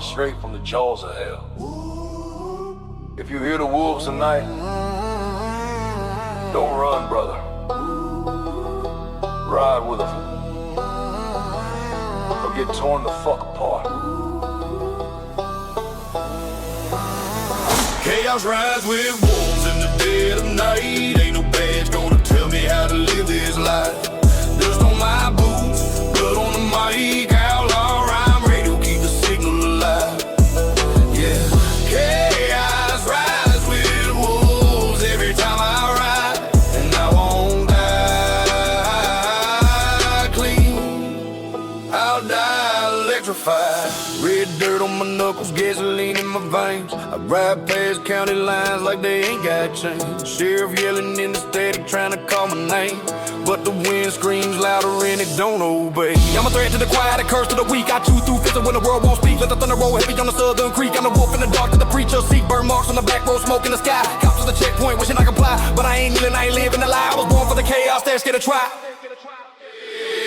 coming straight from the jaws of hell. If you hear the wolves tonight, don't run, brother. Ride with them, or get torn the fuck apart. Chaos rides with wolves in the dead of night. Ain't no badge gonna tell me how to live this life. Dust on my boots, blood on the mic. Outlaw rhyme radio, keep the signal alive. Yeah, chaos rides with wolves every time I ride, and I won't die clean. I'll die electrified. Red dirt on my knuckles, gasoline in my veins. I ride past county lines like they ain't got change. Sheriff yelling in the static, trying to call my name, but the wind screams louder and it don't obey. I'm a threat to the quiet, a curse to the weak. I chew through fist when the world won't speak. Let the thunder roll heavy on the southern creek. I'm the wolf in the dark to the preacher seek. Burn marks on the back road, smoke in the sky. Cops to the checkpoint, wishing I could fly, but I ain't kneeling, I ain't living a lie. I was born for the chaos, they're scared to try.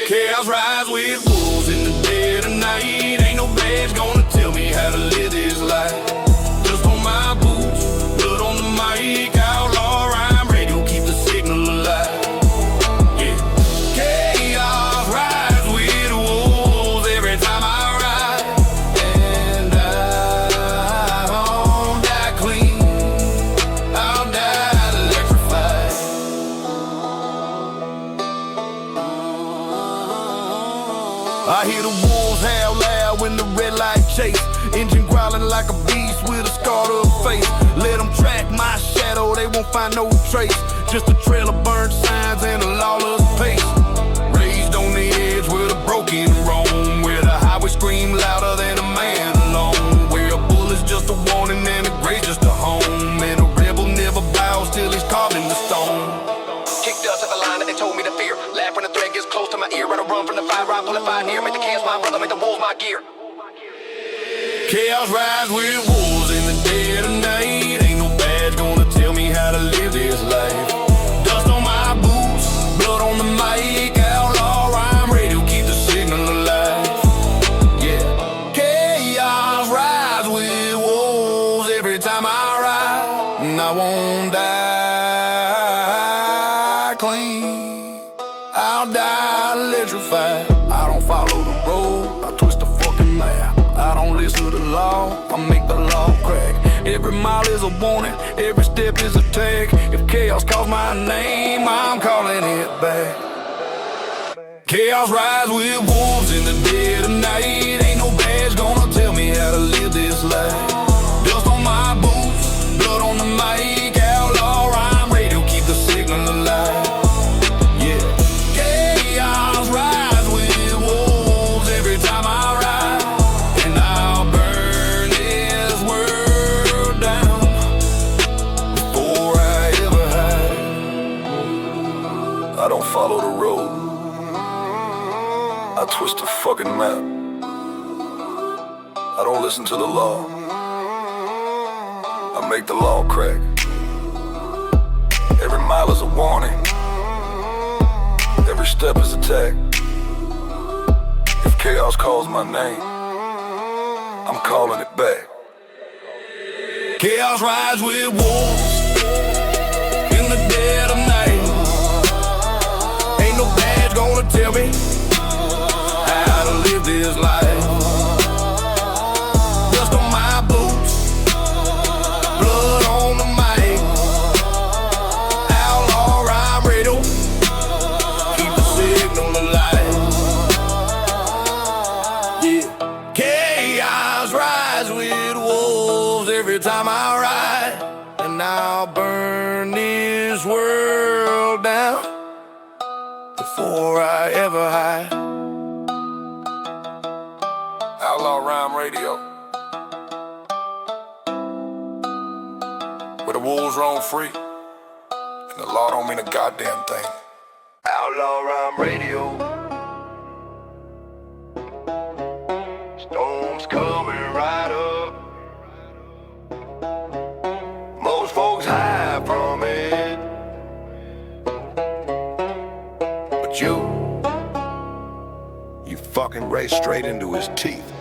Chaos rides with wolves in the dead of night. Ain't no badge gonna tell me how to live this life. Just on my boots, blood on the mic. Outlaw rhyme radio, keep the signal alive. Yeah, chaos rides with wolves every time I ride, and I won't die clean. I'll die electrified. I hear the wolves howl loud when the red light chase. Engine growling like a beast with a scarred up face. Let them track my shadow, they won't find no trace. Just a trail of burnt signs and a lawless pace. Raised on the edge where the broken roam, where the highway scream louder than a man alone, where a bullet's just a warning and a grave's just a home, and a rebel never bows till he's carved in the stone. Kick dust at the line that they told me to fear. Laugh when the threat gets close to my ear. Run a run from the fire, I pull it fire near. Make the chaos my brother, make the wolves my gear. Chaos rides with wolves in the dead of night. Ain't no badge gonna tell me how to live this life. Dust on my boots, blood on the mic. Outlaw rhyme radio, keep the signal alive. Yeah, chaos rides with wolves every time I ride, and I won't die clean. I'll die electrified. I don't follow the road, I twist the fucking map. I don't listen to the law, I make the law crack. Every mile is a warning, every step is a tag. If chaos calls my name, I'm calling it back. Chaos rides with wolves in the dead of night. Ain't no badge gonna tell me how to live this life. Dust on my boots, blood on the mic. Outlaw rhyme radio, keep the signal alive. Yeah, chaos rides with wolves every time I ride, and I'll burn this world down before I ever hide. I don't follow the road, I twist the fucking map. I don't listen to the law, I make the law crack. Every mile is a warning, every step is attack. If chaos calls my name, I'm calling it back. Chaos rides with wolves in the dead of night. Ain't no badge gonna tell me how to live this life. Dust on my boots, blood on the mic. Outlaw rhyme radio, keep the signal alive. Yeah, chaos rides with wolves every time I ride, and I'll burn this world down before I ever hide. Outlaw Rhyme Radio, where the wolves roam free, and the law don't mean a goddamn thing. Outlaw rhyme radio. Storms coming right up. Most folks hide from it, but you fucking race straight into his teeth.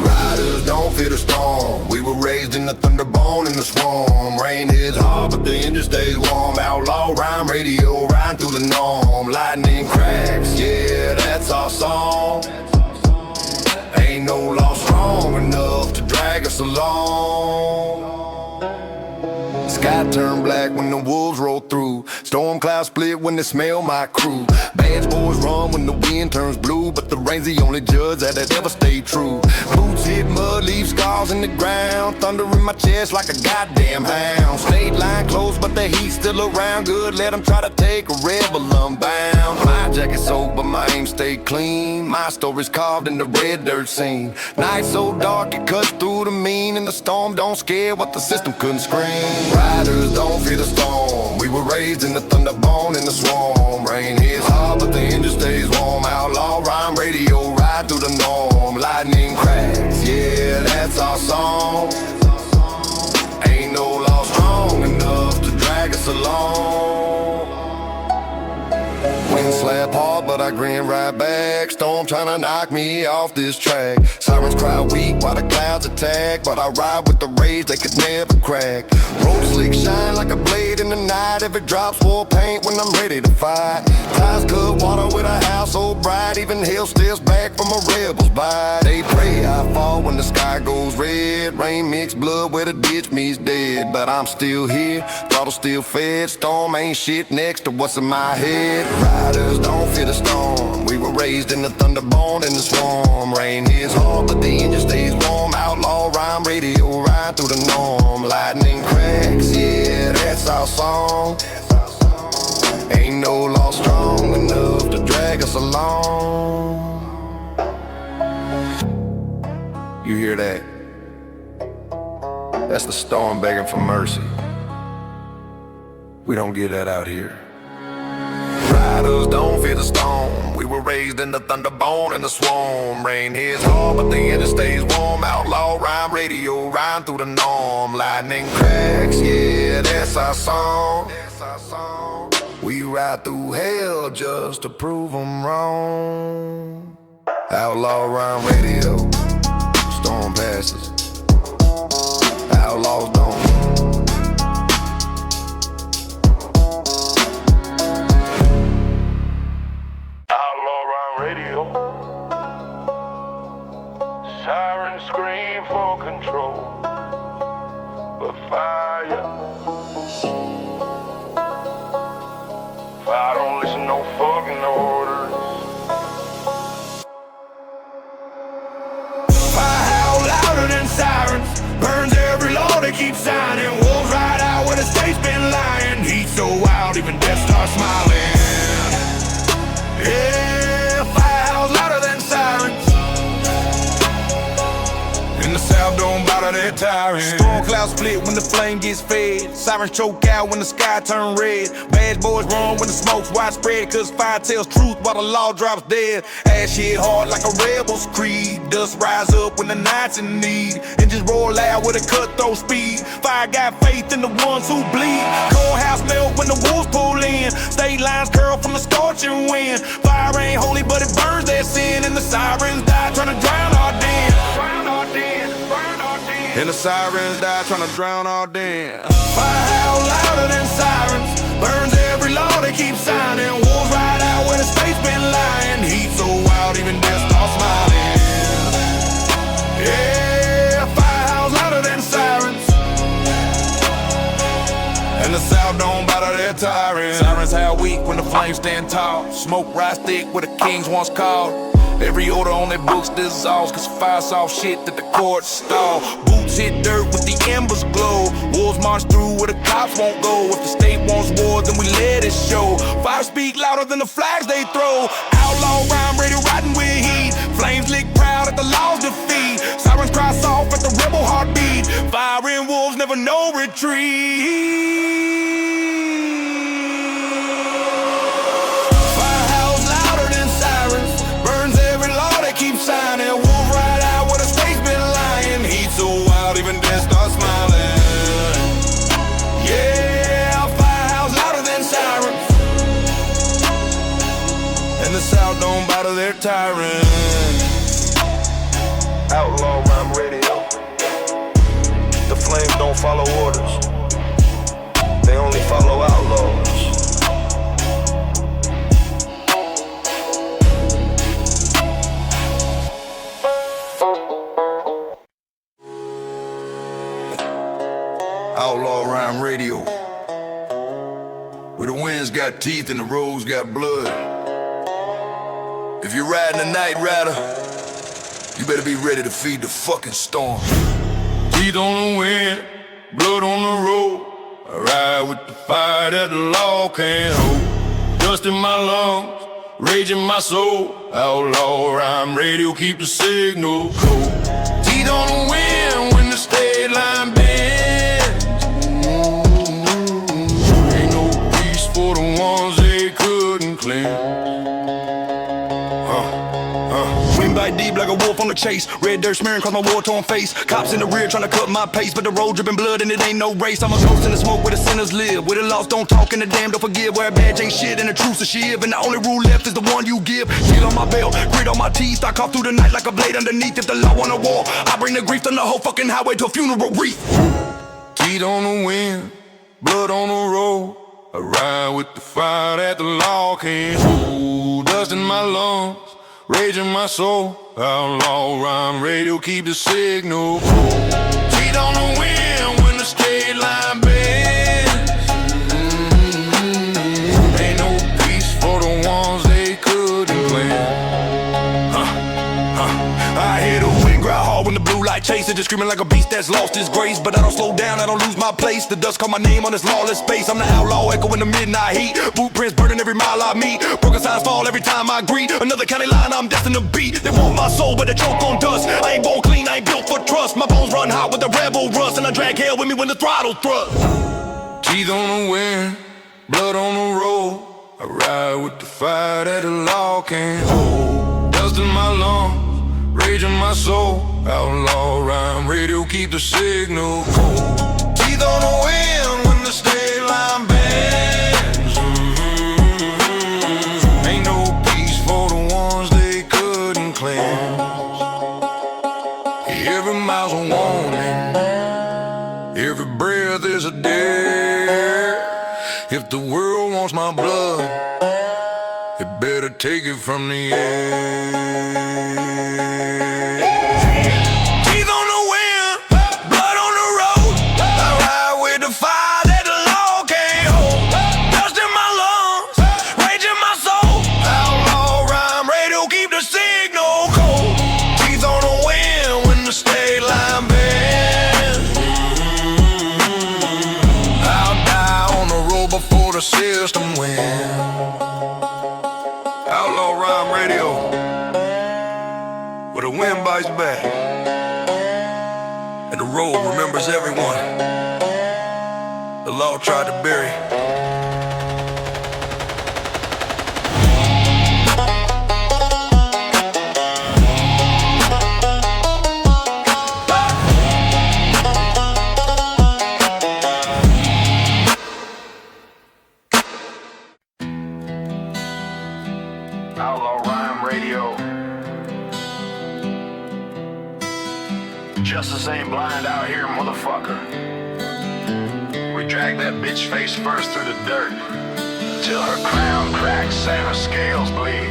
Ride Riders don't fear the storm. We were raised in the thunderbone in the swarm. Rain hits hard, but the engine stays warm. Outlaw rhyme radio, rhyme through the norm. Lightning cracks, yeah, that's our song. Ain't no law strong enough to drag us along. Sky turn black when the wolves roll through. Storm clouds split when they smell my crew. Bad boys run when the wind turns blue, but the rain's the only judge that ever stayed true. Boots hit mud, leave scars in the ground. Thunder in my chest like a goddamn hound. State line closed, but the heat's still around. Good, let them try to take a rebel unbound. My jacket soaked, but my aim stayed clean. My story's carved in the red dirt scene. Night so dark, it cuts through the mean. And the storm don't scare what the system couldn't scream. Riders don't fear the storm. We were raised in the thunderbone in the swarm. Rain hits hard, but the engine stays warm. Outlaw rhyme radio, ride through the norm. Lightning cracks, yeah, that's our song. Ain't no law strong enough to drag us along. Wind slap hard, but I grin right back. Storm tryna knock me off this track. Sirens cry weak while the clouds attack, but I ride with the rage they could never crack. Road slick shine like a blade in the night. If it drops war paint when I'm ready to fight. Ties cut water with a house so bright. Even hell stares back from a rebel's bite. They pray I fall when the sky goes red. Rain mixed blood where the ditch meets dead. But I'm still here, throttle still fed. Storm ain't shit next to what's in my head. Riders don't fear the storm. We were raised in the thunderbone in the swarm. Rain hits hard, but the engine stays warm. Outlaw rhyme radio, ride through the norm. Lightning cracks, yeah, that's our song. Ain't no law strong enough to drag us along. You hear that? That's the storm begging for mercy. We don't get that out here. Riders don't fear the storm. We were raised in the thunderbone and the swarm. Rain hits hard, but the engine stays warm. Outlaw rhyme radio, rhyme through the norm. Lightning cracks, yeah, that's our song. We ride through hell just to prove them wrong. Outlaw rhyme radio, storm passes. Outlaws don't. Radio. Sirens scream for control, but fire don't listen no fucking orders. Fire howl louder than sirens, burns every law they keep signing. Wolves ride out where the state's been lying. Heat so wild, even death starts smiling. Yeah. South don't bother their tyrant. Storm clouds split when the flame gets fed. Sirens choke out when the sky turn red. Bad boys run when the smoke's widespread. Cause fire tells truth while the law drops dead. Ash hit hard like a rebel's creed. Dust rise up when the night's in need. Engines roar loud with a cutthroat speed. Fire got faith in the ones who bleed. Courthouse melt when the wolves pull in. State lines curl from the scorching wind. Fire ain't holy but it burns their sin. And the sirens die trying to drown our den. And the sirens die trying to drown our den. Fire howl louder than sirens, burns every law they keep signing. Wolves ride out where the state's been lying. Heat so wild even death starts smiling. Yeah, fire howls louder than sirens, and the South don't bother their tyrants. Sirens howl weak when the flames stand tall. Smoke rise thick where the kings once called. Every order on their books dissolves, cause fire soft shit that the courts stall. Boots hit dirt with the embers glow. Wolves march through where the cops won't go. If the state wants war, then we let it show. Fire speak louder than the flags they throw. Outlaw rhyme radio riding with heat. Flames lick proud at the law's defeat. Sirens cry soft at the rebel heartbeat. Fire and wolves never know retreat. Signing, wolf ride out where the state's been lying. Heat so wild, even death starts smiling. Yeah, fire howls louder than sirens, and the South don't bother their tyrants. Outlaw rhyme radio. The flames don't follow orders, they only follow outlaws. Outlaw rhyme radio, where the winds got teeth and the roads got blood. If you're riding a night rider, you better be ready to feed the fucking storm. Teeth on the wind, blood on the road. I ride with the fire that the law can't hold. Dust in my lungs, rage in my soul. Outlaw rhyme radio, keep the signal cold. Teeth on the wind when the state line bends. Ain't no peace for the ones they couldn't cleanse. Wind bite deep like a wolf on the chase. Red dirt smearing across my war-torn face. Cops in the rear trying to cut my pace, but the road dripping blood and it ain't no race. I'm a ghost in the smoke where the sinners live, where the lost don't talk and the damned don't forgive, where a badge ain't shit and the truth's a shiv, and the only rule left is the one you give. Heel on my belt, grit on my teeth, I cough through the night like a blade underneath. If the law on the wall, I bring the grief on the whole fucking highway to a funeral wreath. Teeth on the wind, blood on the road. I ride with the fire that the law can't hold. Dust in my lungs, rage in my soul. Outlaw rhyme radio, keep the signal cold. Teeth on the wind when the state line bends. Ain't no peace for the ones they couldn't plan. I hear the wind growl hard when the blue light chases, just screaming like a beast that's lost his grace. But I don't slow down, I don't lose my place. The dust call my name on this lawless space. I'm the outlaw echo in the midnight heat. Boot prints burning every mile I meet. Broken signs fall every time I greet. Another county line I'm destined to beat. They want my soul but they choke on dust. I ain't born clean, I ain't built for trust. My bones run hot with the rebel rust, and I drag hell with me when the throttle thrust. Teeth on the wind, blood on the road. I ride with the fire that the law can't hold. Dust in my lungs, rage in my soul. Outlaw rhyme radio, keep the signal cold. Teeth on the wind when the state line bends. Ain't no peace for the ones they couldn't cleanse. Every mile's a warning, every breath is a dare. If the world wants my blood, it better take it from the air. System win. Outlaw rhyme radio, where the wind bites back and the road remembers everyone the law tried to bury. Outlaw rhyme radio. Justice ain't blind out here, motherfucker. We drag that bitch face first through the dirt till her crown cracks and her scales bleed.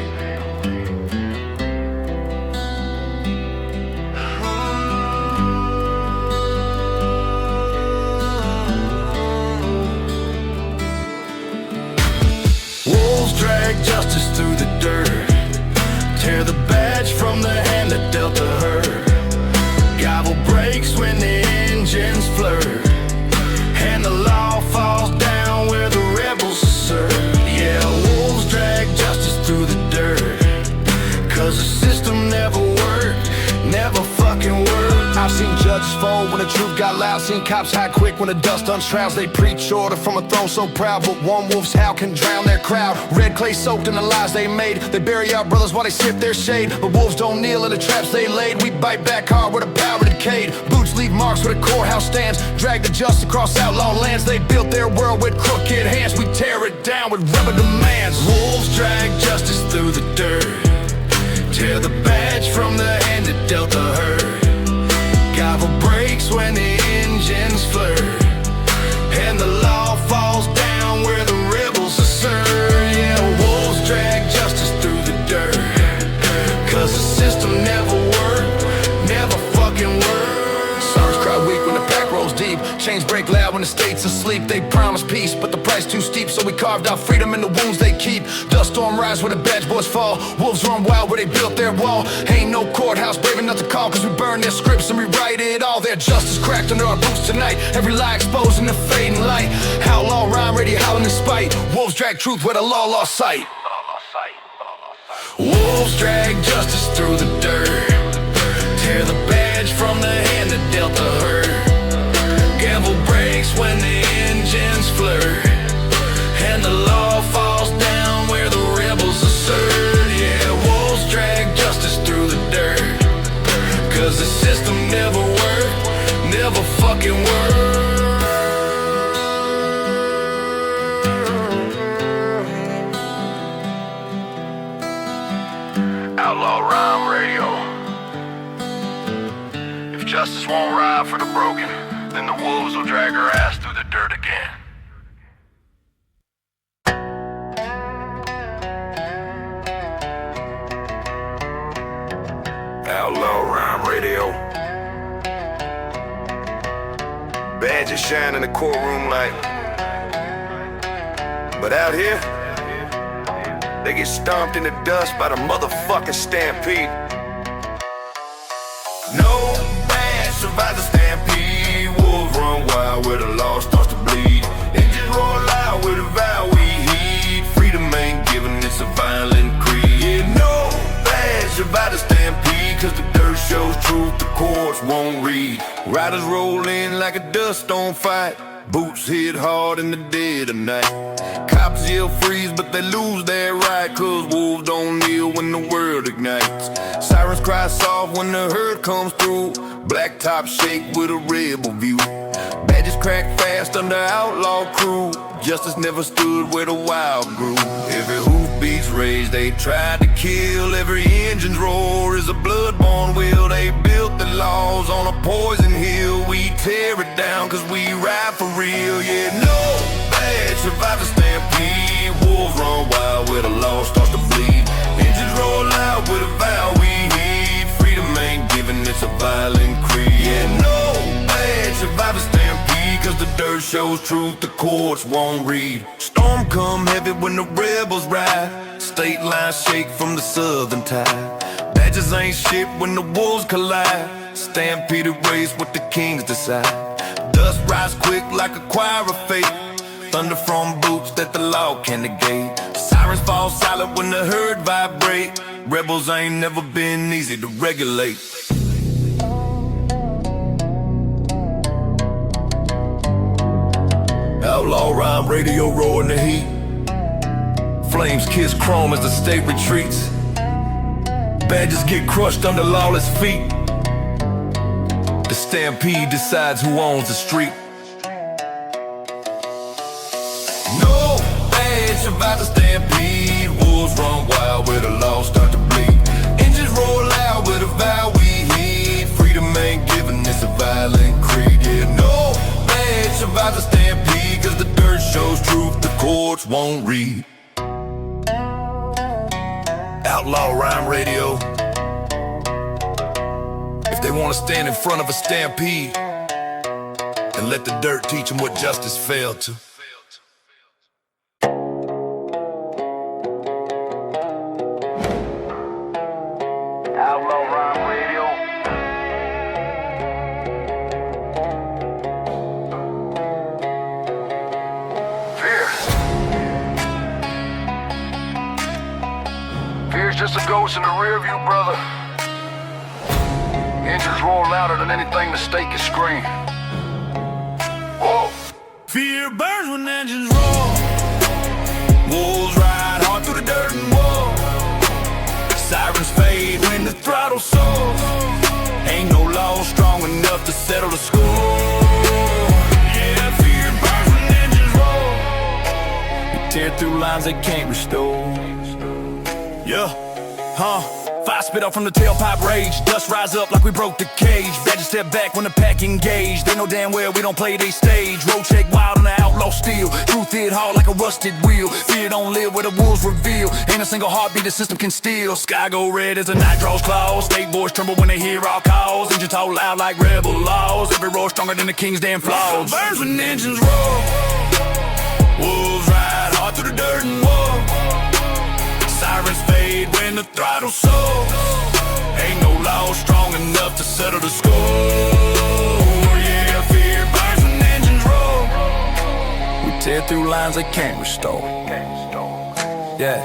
Wolves drag justice through the dirt, tear the badge from the hand that dealt to her. Gavel breaks when the engines flirt, and the law falls down where the rebels assert. Yeah, wolves drag justice through the dirt, 'cause the system never worked, never fucking worked. I've seen judges fold when the truth got loud, seen cops hide quick when the dust unshrouds. They preach order from a throne so proud, but one wolf's howl can drown their crowd. Red clay soaked in the lies they made, they bury our brothers while they sip their shade. But wolves don't kneel in the traps they laid, we bite back hard where the power decayed. Boots leave marks where the courthouse stands, drag the justice across outlaw lands. They built their world with crooked hands, we tear it down with rubber demands. Wolves drag justice through the dirt, tear the badge from the hand that dealt to her. sleep. They promise peace, but the price too steep, so we carved out freedom in the wounds they keep. Dust storm rise where the badge boys fall. Wolves run wild where they built their wall. Ain't no courthouse brave enough to call, cause we burn their scripts and rewrite it all. Their justice cracked under our boots tonight. Every lie exposed in the fading light. Outlaw rhyme ready howling in spite. Wolves drag truth where the law lost sight. Wolves drag justice through the dirt. Tear the badge from the hand that dealt the hurt. Gavel breaks when the engines flirt, and the law falls down where the rebels assert. Yeah, wolves drag justice through the dirt, cause the system never worked, never fucking worked. Outlaw Rhyme Radio. If justice won't ride for the broken, then the wolves will drag her ass through the dirt again. Outlaw Rhyme Radio. Badges shine in the courtroom light, but out here they get stomped in the dust by the motherfucking Stampede. No man survives the Stampede. Wolves run wild where the law starts to bleed. Engines roar loud with a vow we heed. Freedom ain't given, it's a violent creed. Yeah, no man survives the Stampede, cause the dirt shows truth the courts won't read. Riders roll in like a dust storm fight. Boots hit hard in the dead of night. Cops yell freeze, but they lose their right, cause wolves don't kneel when the world ignites. Sirens cry soft when the herd comes through. Black top shake with a rebel view. Badges crack fast under outlaw crew. Justice never stood where the wild grew. Every hoofbeat's rage they tried to kill. Every engine's roar is a blood-borne will. They built the laws on a poison hill. We tear it down cause we ride for real. Yeah, no badge survives the Stampede. Wolves run wild where the law starts to bleed. Engines roll out with a vow we heed. Freedom ain't given, it's a violent creed. Yeah, no badge survives the Stampede, cause the dirt shows truth the courts won't read. Storm come heavy when the rebels ride. State lines shake from the southern tide. Badges ain't shit when the wolves collide. Stampede race what the kings decide. Dust rise quick like a choir of fate. Thunder from boots that the law can negate. Sirens fall silent when the herd vibrate. Rebels ain't never been easy to regulate. Outlaw Rhyme Radio roaring the heat. Flames kiss chrome as the state retreats. Badges get crushed under lawless feet. The Stampede decides who owns the street. No badge survives the Stampede. Wolves run wild where the laws start to bleed. Engines roar loud with a vow we heed. Freedom ain't given, it's a violent creed. Yeah, no badge survives the Stampede, cause the dirt shows truth the courts won't read. Outlaw Rhyme Radio. If they wanna stand in front of a Stampede and let the dirt teach them what justice failed to. Outlaw Rhyme Radio. Fear's just a ghost in the rear view, brother. Engines roar louder than anything the state can scream. Whoa. Fear burns when engines roar. Wolves ride hard through the dirt and war. Sirens fade when the throttle soars. Ain't no law strong enough to settle the score. Yeah, fear burns when engines roar. We tear through lines they can't restore. Yeah, Fire spit out from the tailpipe rage. Dust rise up like we broke the cage. Badges step back when the pack engaged. They know damn well we don't play they stage. Road check wild on the outlaw steel. Truth hit hard like a rusted wheel. Fear don't live where the wolves reveal. Ain't a single heartbeat the system can steal. Sky go red as the night draws close. State boys tremble when they hear our calls. Engines talk loud like rebel laws. Every roar stronger than the king's damn flaws. Burns when engines roar. Wolves ride hard through the dirt and war. Sirens fade when the throttle's soars. Ain't no law strong enough to settle the score. Yeah, fear burns when engines roar. We tear through lines they can't restore. Yeah.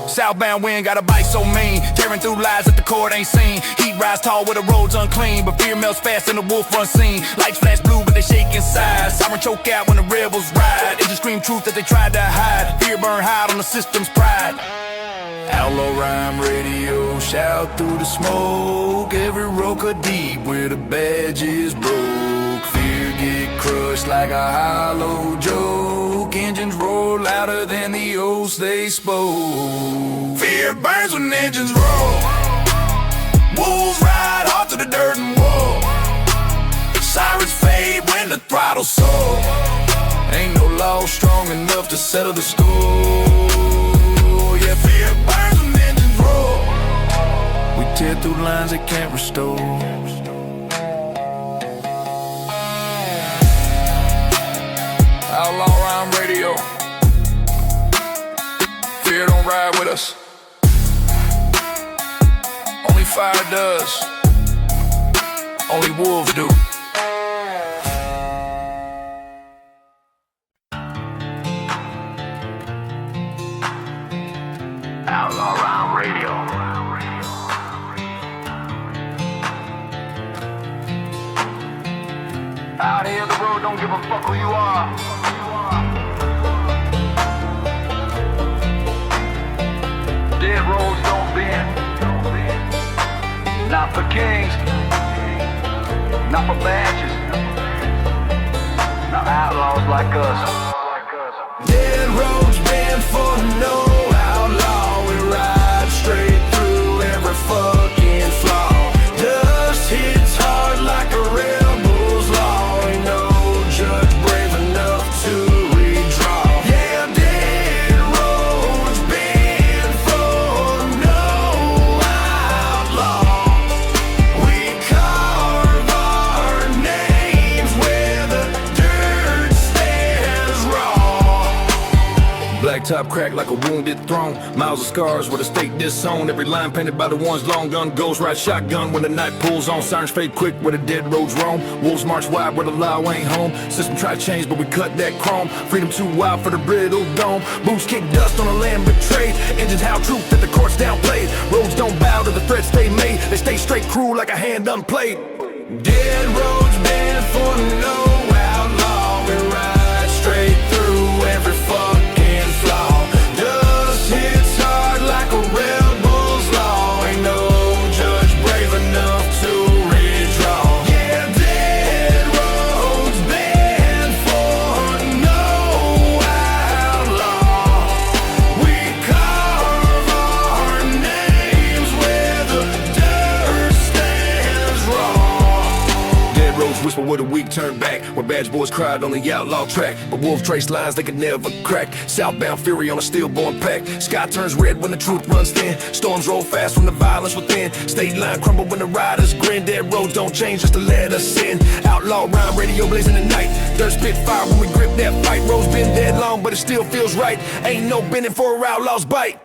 Southbound wind got a bite so mean. Tearing through lies that the court ain't seen. Heat rise tall where the road's unclean, but fear melts fast in the wolf unseen. Lights flash blue but they shake inside. Siren choke out when the rebels ride. Engines scream truth that they tried to hide. Fear burn hide on the system's pride. Outlaw rhyme radio, shout through the smoke. Every road cut deep where the badges broke. Fear get crushed like a hollow joke. Engines roar louder than the oaths they spoke. Fear burns when engines roll. Wolves ride hard to the dirt and war. Sirens fade when the throttle's soar. Ain't no law strong enough to settle the score. Yeah, fear burns when engines roar. We tear through lines they can't restore. Outlaw rhyme radio. Fear don't ride with us. Only fire does. Only wolves do. Outlaw rhyme radio. Out here the road don't give a fuck who you are. Dead roads don't bend. Not for kings. Not for badges. Not outlaws like us. Dead roads bend for no outlaw. We ride straight through every fucking flaw. Dust hits hard like a rebel's law. Ain't no judge brave enough to redraw. Yeah, dead roads bend for no outlaw. We carve our names where the dirt stands raw. Blacktop crack like a wounded throne. Miles of scars where the state disowned. Every line painted by the ones long gun. Ghost ride shotgun when the night pulls on. Sirens fade quick where the dead roads roam. Wolves march wide where the law ain't home. System try to change but we cut that chrome. Freedom too wild for the brittle dome. Boots kick dust on the land betrayed. Engines howl truth that the courts downplayed. Roads don't bow to the threats they made. They stay straight cruel like a hand unplayed. Dead roads bend for no outlaw. We ride straight through every fucking flaw. Dust hits hard like a rebel's law. Ain't no judge brave enough to redraw. Yeah, dead roads bend for no outlaw. We carve our names where the dirt stands raw. Dead roads whisper where the weak turn back. Where badge boys cried on the outlaw track. But wolves trace lines they could never crack. Southbound fury on a stillborn pack. Sky turns red when the truth runs thin. Storms roll fast from the violence within. State line crumble when the riders grin. Dead roads don't change just to let us in. Outlaw rhyme radio blazing the night. Dirt spit fire when we grip that fight. Roads been dead long but it still feels right. Ain't no bending for a outlaw's bite.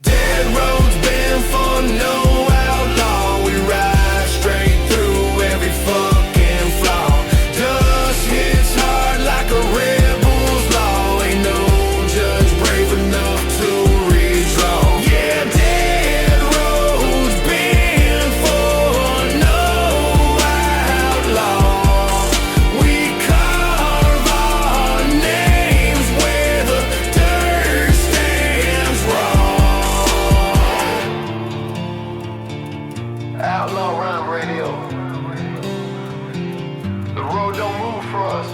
Dead roads bend for no outlaw. We ride straight through every fucking flaw. Dust hits hard like a rebel's law. Ain't no judge brave enough to redraw. Yeah, dead roads bend for no outlaw. We carve our names where the dirt stands raw. Outlaw rhyme radio. The road don't move for us,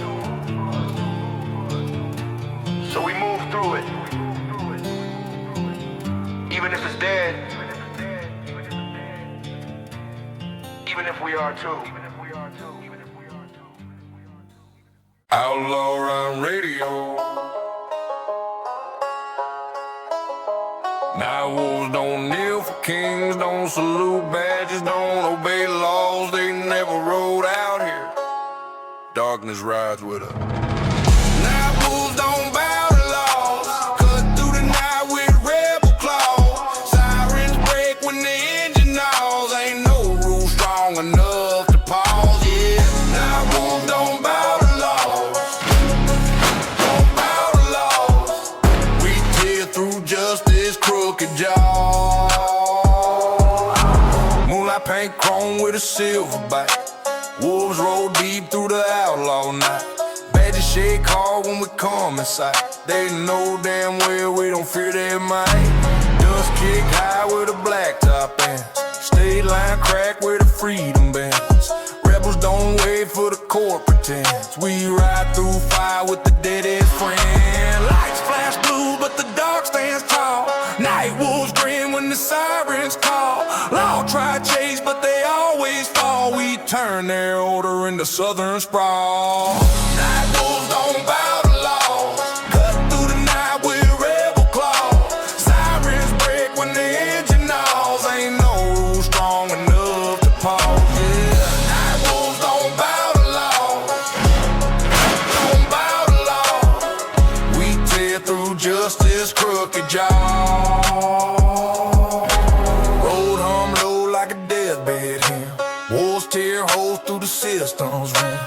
so we move through it. Even if it's dead, even if we are too. Outlaw on radio. Night wolves don't kneel for kings, don't salute badges, don't obey laws. They never rode out here. Darkness rides with us. Night wolves don't bow to laws, cut through the night with rebel claws. Sirens break when the engine gnaws. Ain't no rule strong enough to pause. Yeah, night wolves don't bow to laws, don't bow to laws. We tear through justice, crooked jaw. Moonlight paint chrome with a silver back. Wolves roll deep through the outlaw night. Badges shake hard when we come in sight. They know damn well we don't fear their might. Dust kick high with a black top end. State line crack where the freedom bends. Rebels don't wait for the court pretense. We ride through fire with the deadest friend. Lights flash blue but the dark stands tall. Night wolves grin when the sirens call. Law try chase but they always fall. We turn their order into southern sprawl. Night wolves don't bow to laws, cut through the night with rebel claws. Sirens break when the engine gnaws. Ain't no rule strong enough to pause. Yeah, night wolves don't bow to laws, don't bow to laws. We tear through justice, crooked jaw. Road hum low like a deathbed hymn. Wolves tear holes through the system's rim.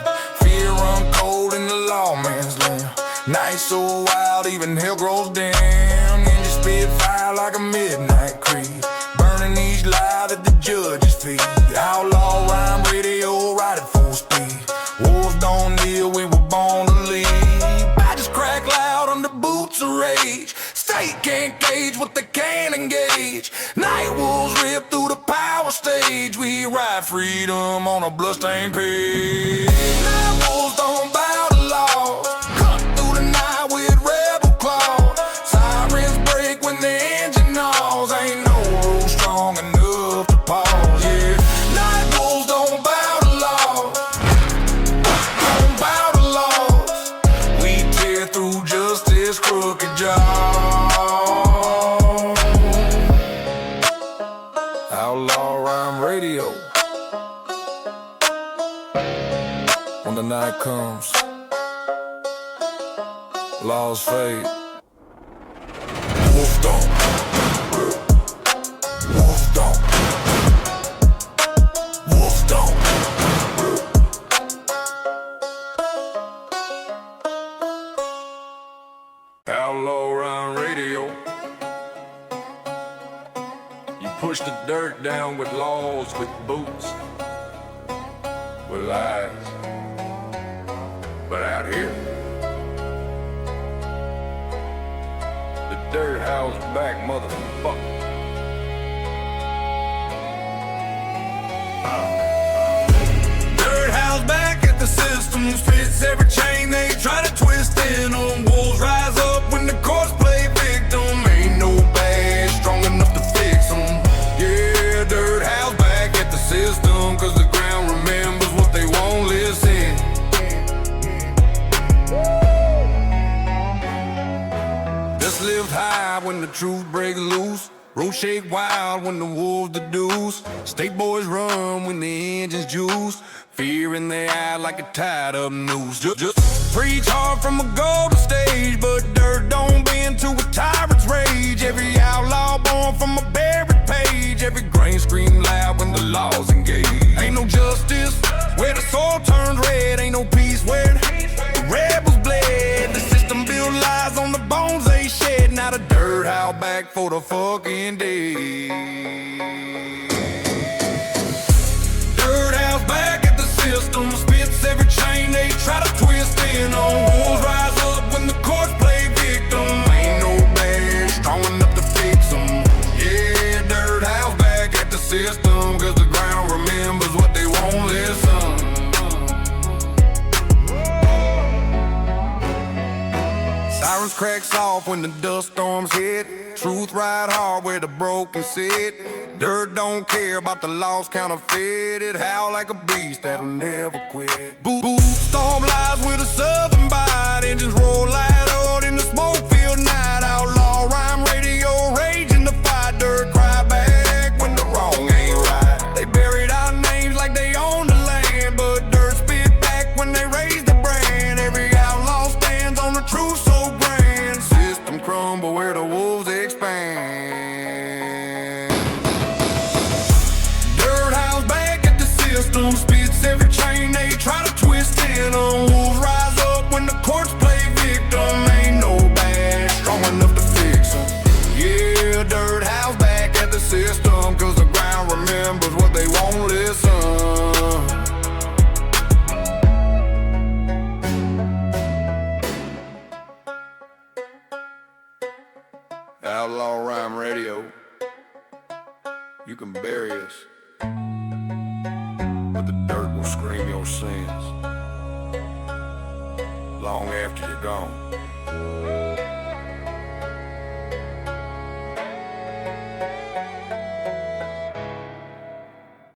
Fear run cold in the lawman's limb. Night so wild, even hell grows dim. Engine spit fire like a midnight creed. Burning each lie at the judge's feet. Outlaw rhyme radio, ride at full speed. Wolves don't kneel, we were born to lead. Badges crack loud under boots of rage. State can't gauge what they can engage. Night wolves rip through the power stage. We ride freedom on a bloodstained page. Night wolves don't bow to laws, cut through the night with rebel claws. Sirens break when the engine gnaws. Ain't no rule strong enough to pause. Yeah, night wolves don't bow to laws, don't bow to laws. We tear through justice, crooked jaw. Outlaw rhyme radio. When the night comes, laws fade. Wolf don't, wolf don't, wolf don't. Outlaw rhyme radio. You push the dirt down with laws, with boots, with lies. But out here, the dirt howls back, motherfucker. Dirt howls back at the system, spits every chain they try to twist in on. Wolves rise up when the courts play victim. Ain't no badge strong enough to fix them. Yeah, dirt howls back at the system, cause the ground remembers what they won't listen. Just live high when the truth breaks loose. Road shake wild when the wolves the deuce. State boys run when the engines juice. Fear in their eye like a tied up noose. Just preach hard from a golden stage, but dirt don't bend to a tyrant's rage. Every outlaw born from a buried page. Every grain scream loud when the law's engaged. Ain't no justice where the soil turns red. Ain't no peace where the rebels bled. The system built lies on the bones they shed. Now the dirt howl back for the fucking dead. Dirt house back at the system, spits every chain they try to twist in on. Wolves rise up when the courts play victim. Ain't no badge strong enough to fix them. Yeah, dirt house back at the system, cause the ground remembers what they won't listen. Sirens cracks off when the dust storms hit. Truth ride hard where the broken sit. Dirt don't care about the lost counterfeit. It howl like a beast that'll never quit. Boo, storm lies with a southern bite. Engines roll light out in the smoke-filled night. Outlaw rhyme radio raging the fight. Dirt cry back when the wrong ain't right. They buried our names like they own the land, but dirt spit back when they raise the brand. Every outlaw stands on the truth so grand. System crumble where the wolves expand. Spits every chain they try to twist in them. Wolves rise up when the courts play victim. Ain't no bad strong enough to fix them. Yeah, dirt house back at the system, cause the ground remembers what they won't listen. Outlaw Rhyme Radio. You can bury us, but the dirt will scream your sins long after you're gone.